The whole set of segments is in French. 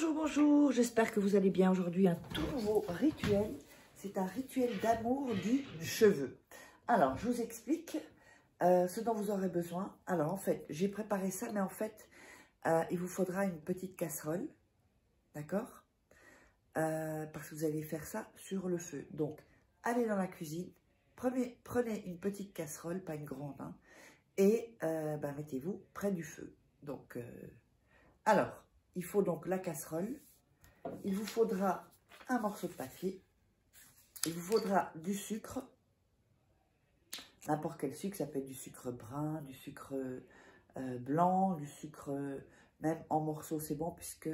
Bonjour, bonjour, j'espère que vous allez bien. Aujourd'hui, un tout nouveau rituel. C'est un rituel d'amour du cheveu. Alors, je vous explique ce dont vous aurez besoin. Alors, en fait, j'ai préparé ça, mais en fait, il vous faudra une petite casserole, d'accord, parce que vous allez faire ça sur le feu. Donc, allez dans la cuisine, prenez une petite casserole, pas une grande, hein, et mettez-vous près du feu. Donc, alors, il faut donc la casserole, il vous faudra un morceau de papier, il vous faudra du sucre, n'importe quel sucre, ça peut être du sucre brun, du sucre blanc, du sucre même en morceaux, c'est bon puisque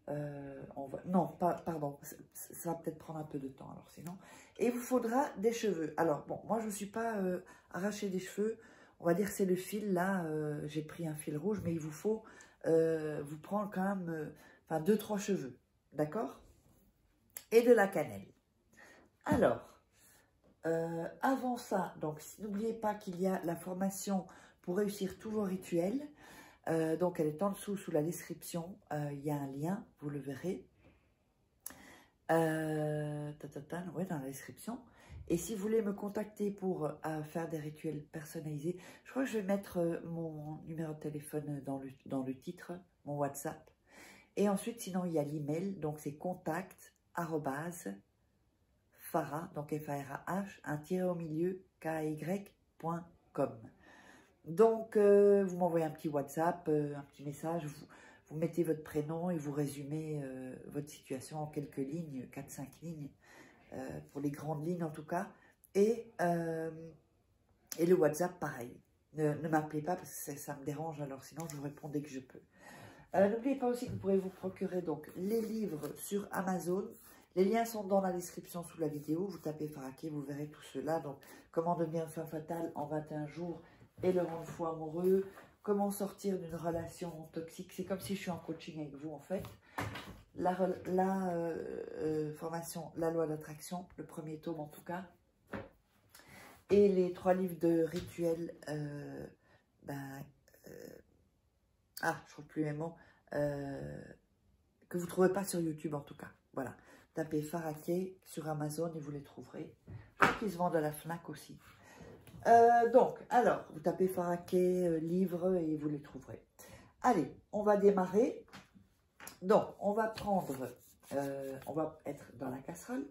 non, pardon, ça va peut-être prendre un peu de temps alors sinon. Et il vous faudra des cheveux. Alors bon, moi je ne suis pas arraché des cheveux, on va dire que c'est le fil là, j'ai pris un fil rouge, mais il vous faut vous prendre quand même 2-3 cheveux, d'accord? Et de la cannelle. Alors, avant ça, donc n'oubliez pas qu'il y a la formation pour réussir tous vos rituels. Donc elle est en dessous sous la description, il y a un lien, vous le verrez. Ouais, dans la description. Et si vous voulez me contacter pour faire des rituels personnalisés, je crois que je vais mettre mon numéro de téléphone dans le titre, mon WhatsApp. Et ensuite, sinon, il y a l'email, donc c'est contact@ Farah, donc FARAH, un tiré au milieu, KAY.com. Donc, vous m'envoyez un petit WhatsApp, un petit message, vous mettez votre prénom et vous résumez votre situation en quelques lignes, 4-5 lignes, pour les grandes lignes en tout cas. Et le WhatsApp, pareil. Ne m'appelez pas parce que ça me dérange, alors sinon je vous réponds dès que je peux. N'oubliez pas aussi que vous pourrez vous procurer donc les livres sur Amazon. Les liens sont dans la description sous la vidéo. Vous tapez Faraké, vous verrez tout cela. Donc, comment devenir une femme fatale en 21 jours et le rendre fou amoureux. Comment sortir d'une relation toxique. C'est comme si je suis en coaching avec vous en fait. La formation La loi d'attraction, le premier tome en tout cas. Et les 3 livres de rituels. Je trouve plus mes mots. Que vous ne trouvez pas sur YouTube en tout cas. Voilà. Tapez Faraké sur Amazon et vous les trouverez. Je crois qu'ils se vendent à la Fnac aussi. Donc, alors, vous tapez Faraké, livre et vous les trouverez. Allez, on va démarrer. Donc, on va prendre, on va être dans la casserole.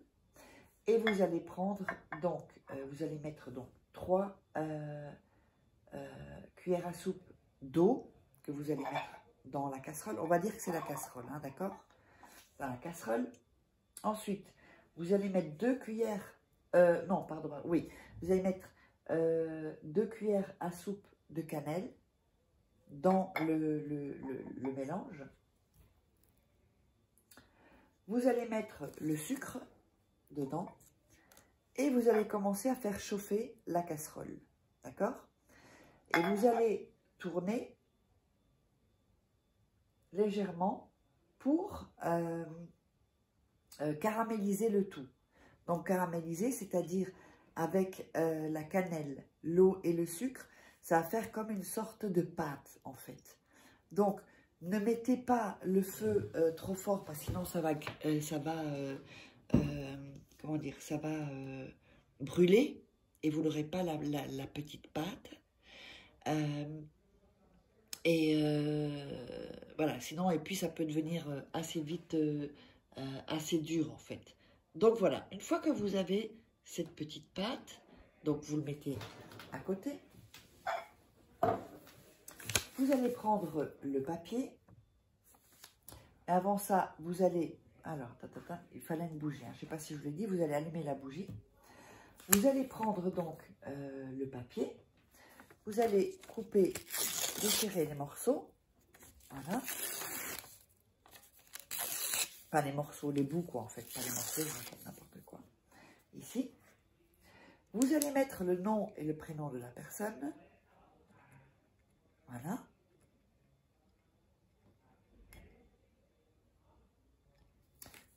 Et vous allez prendre, donc, vous allez mettre donc 3 cuillères à soupe d'eau que vous allez mettre dans la casserole. On va dire que c'est la casserole, hein, d'accord? Dans la casserole. Ensuite, vous allez mettre 2 cuillères, non, pardon, oui, vous allez mettre 2 cuillères à soupe de cannelle dans le mélange. Vous allez mettre le sucre dedans et vous allez commencer à faire chauffer la casserole, d'accord? Et vous allez tourner légèrement pour caraméliser le tout. Donc caraméliser, c'est-à-dire avec la cannelle, l'eau et le sucre, ça va faire comme une sorte de pâte en fait. Donc ne mettez pas le feu trop fort parce que sinon ça va comment dire, ça va brûler et vous n'aurez pas la petite pâte. Voilà, sinon, et puis ça peut devenir assez vite, assez dur en fait. Donc voilà, une fois que vous avez cette petite pâte, donc vous le mettez à côté. Vous allez prendre le papier. Avant ça, vous allez, alors, il fallait une bougie, hein, je ne sais pas si je vous l'ai dit, vous allez allumer la bougie. Vous allez prendre donc le papier. Vous allez couper, déchirer les morceaux. Voilà. Pas les morceaux, les bouts quoi en fait, pas les morceaux, n'importe quoi. Ici. Vous allez mettre le nom et le prénom de la personne. Voilà.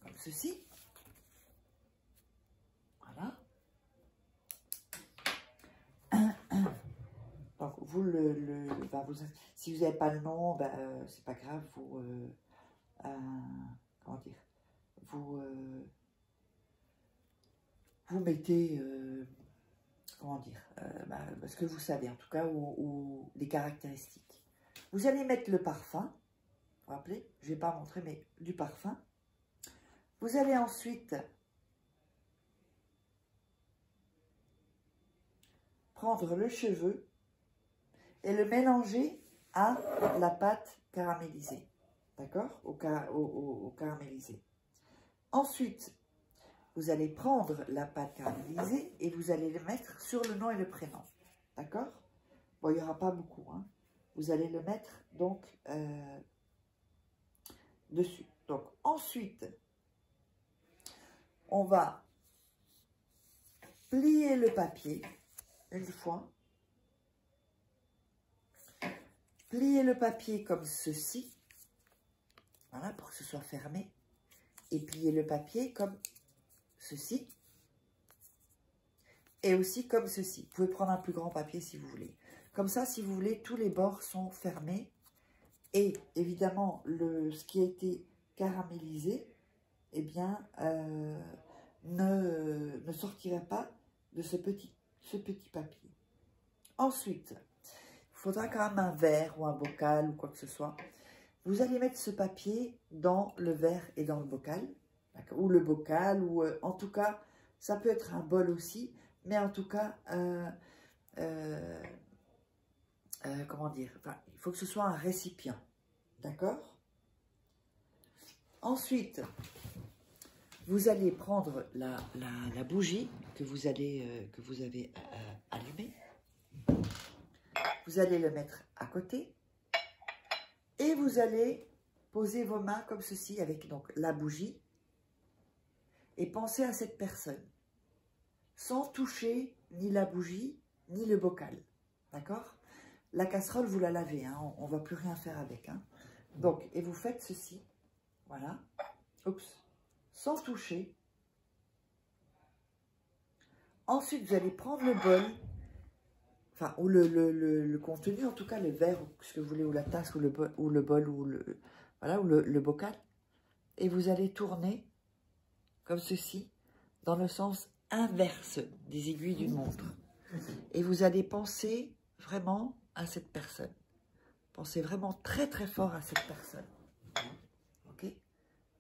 Comme ceci. Voilà. Donc, vous si vous n'avez pas le nom, c'est pas grave, vous mettez, comment dire, ce que vous savez en tout cas, ou les caractéristiques. Vous allez mettre le parfum, vous vous rappelez, je ne vais pas montrer, mais du parfum. Vous allez ensuite prendre le cheveu et le mélanger à la pâte caramélisée, d'accord, au caramélisé. Ensuite, vous allez prendre la pâte caramélisée et vous allez le mettre sur le nom et le prénom, d'accord. Bon, il n'y aura pas beaucoup, hein. Vous allez le mettre donc dessus. Donc ensuite, on va plier le papier une fois. Plier le papier comme ceci, voilà, pour que ce soit fermé. Et plier le papier comme ceci. Et aussi comme ceci. Vous pouvez prendre un plus grand papier si vous voulez. Comme ça, si vous voulez, tous les bords sont fermés. Et évidemment, ce qui a été caramélisé, eh bien, ne sortira pas de ce petit papier. Ensuite, il faudra quand même un verre ou un bocal ou quoi que ce soit. Vous allez mettre ce papier dans le verre et dans le bocal, ou le bocal, ou en tout cas, ça peut être un bol aussi, mais en tout cas, comment dire, enfin, il faut que ce soit un récipient, d'accord? Ensuite, vous allez prendre la bougie que vous avez allumée. Vous allez le mettre à côté et vous allez poser vos mains comme ceci avec donc la bougie et pensez à cette personne sans toucher ni la bougie ni le bocal, d'accord? La casserole, vous la lavez, hein, on ne va plus rien faire avec. Hein. Donc, et vous faites ceci, voilà, oups, sans toucher. Ensuite, vous allez prendre le bol, enfin, ou le contenu, en tout cas, le verre, ou ce que vous voulez, ou la tasse, ou le bol, ou le bocal. Et vous allez tourner, comme ceci, dans le sens inverse des aiguilles d'une montre. Et vous allez penser vraiment à cette personne. Pensez vraiment très très fort à cette personne. Ok.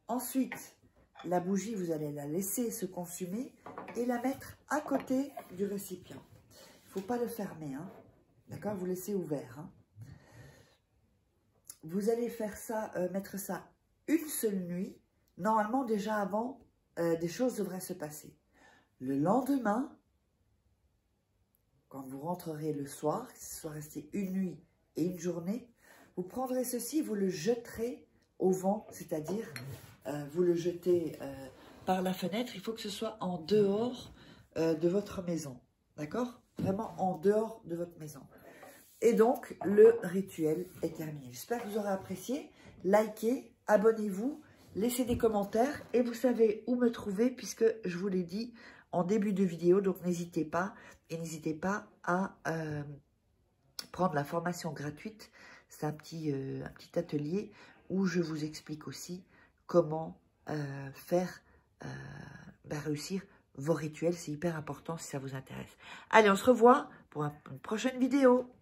Ensuite, la bougie, vous allez la laisser se consumer et la mettre à côté du récipient. Il ne faut pas le fermer, hein. D'accord? Vous laissez ouvert. Hein. Vous allez faire ça, mettre ça une seule nuit. Normalement, déjà avant, des choses devraient se passer. Le lendemain, quand vous rentrerez le soir, que ce soit resté une nuit et une journée, vous prendrez ceci, vous le jeterez au vent, c'est-à-dire vous le jetez par la fenêtre. Il faut que ce soit en dehors de votre maison, d'accord? Vraiment en dehors de votre maison. Et donc, le rituel est terminé. J'espère que vous aurez apprécié. Likez, abonnez-vous, laissez des commentaires et vous savez où me trouver puisque je vous l'ai dit en début de vidéo. Donc, n'hésitez pas et n'hésitez pas à prendre la formation gratuite. C'est un petit atelier où je vous explique aussi comment réussir vos rituels. C'est hyper important si ça vous intéresse. Allez, on se revoit pour une prochaine vidéo.